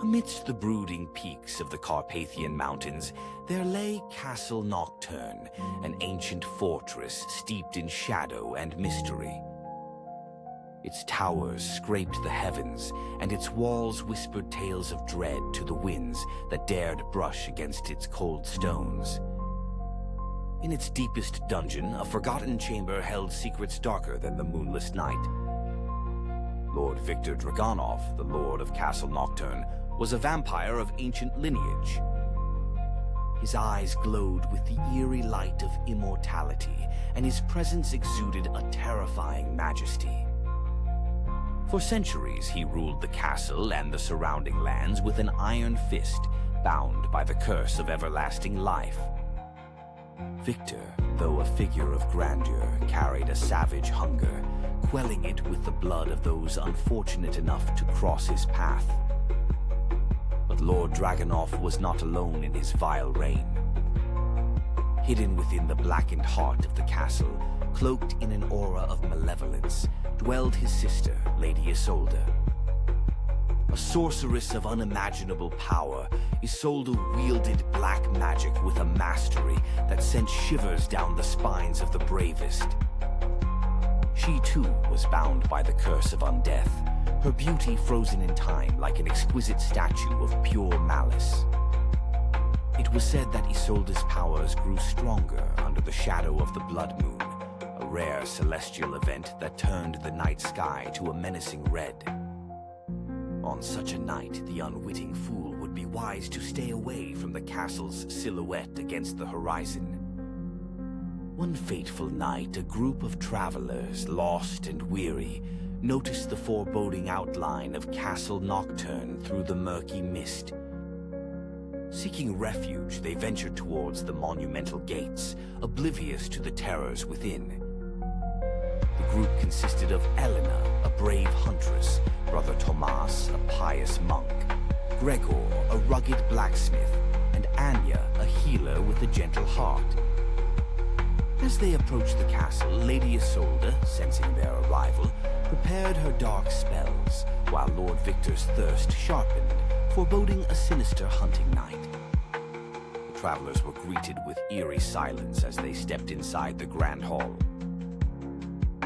Amidst the brooding peaks of the Carpathian Mountains, there lay Castle Nocturne, an ancient fortress steeped in shadow and mystery. Its towers scraped the heavens, and its walls whispered tales of dread to the winds that dared brush against its cold stones. In its deepest dungeon, a forgotten chamber held secrets darker than the moonless night. Lord Victor Dragonov, the Lord of Castle Nocturne, was a vampire of ancient lineage. His eyes glowed with the eerie light of immortality, and his presence exuded a terrifying majesty. For centuries, he ruled the castle and the surrounding lands with an iron fist, bound by the curse of everlasting life. Victor, though a figure of grandeur, carried a savage hunger, quelling it with the blood of those unfortunate enough to cross his path. But Lord Dragonov was not alone in his vile reign. Hidden within the blackened heart of the castle, cloaked in an aura of malevolence, dwelled his sister, Lady Isolde. A sorceress of unimaginable power, Isolde wielded black magic with a mastery that sent shivers down the spines of the bravest. She too was bound by the curse of undeath, her beauty frozen in time like an exquisite statue of pure malice. It was said that Isolde's powers grew stronger under the shadow of the blood moon, a rare celestial event that turned the night sky to a menacing red. On such a night, the unwitting fool would be wise to stay away from the castle's silhouette against the horizon. One fateful night, a group of travelers, lost and weary, noticed the foreboding outline of Castle Nocturne through the murky mist. Seeking refuge, they ventured towards the monumental gates, oblivious to the terrors within. The group consisted of Elena, a brave huntress, Brother Tomas, a pious monk, Gregor, a rugged blacksmith, and Anya, a healer with a gentle heart. As they approached the castle, Lady Isolde, sensing their arrival, prepared her dark spells, while Lord Victor's thirst sharpened, foreboding a sinister hunting night. The travelers were greeted with eerie silence as they stepped inside the grand hall.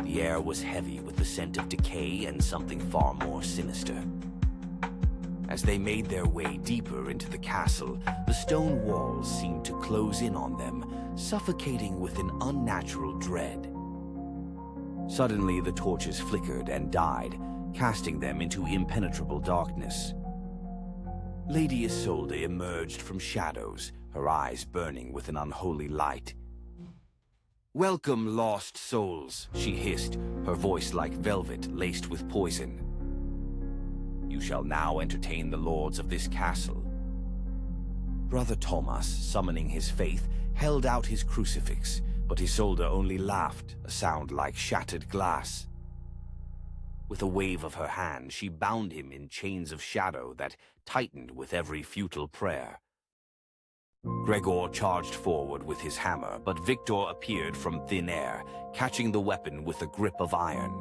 The air was heavy with the scent of decay and something far more sinister. As they made their way deeper into the castle, the stone walls seemed to close in on them, suffocating with an unnatural dread. Suddenly, the torches flickered and died, casting them into impenetrable darkness. Lady Isolde emerged from shadows, her eyes burning with an unholy light. "Welcome, lost souls," she hissed, her voice like velvet laced with poison. "You shall now entertain the lords of this castle." Brother Thomas, summoning his faith, held out his crucifix, but Isolde only laughed, a sound like shattered glass. With a wave of her hand, she bound him in chains of shadow that tightened with every futile prayer. Gregor charged forward with his hammer, but Victor appeared from thin air, catching the weapon with a grip of iron.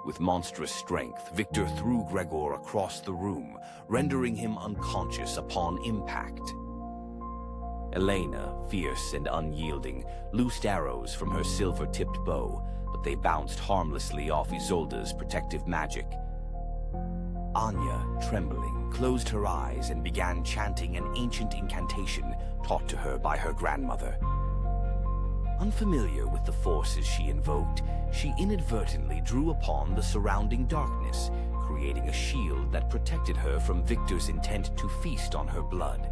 With monstrous strength, Victor threw Gregor across the room, rendering him unconscious upon impact. Elena, fierce and unyielding, loosed arrows from her silver-tipped bow, but they bounced harmlessly off Isolde's protective magic. Anya, trembling, closed her eyes and began chanting an ancient incantation taught to her by her grandmother. Unfamiliar with the forces she invoked, she inadvertently drew upon the surrounding darkness, creating a shield that protected her from Victor's intent to feast on her blood.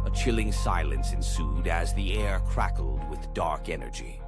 A chilling silence ensued as the air crackled with dark energy.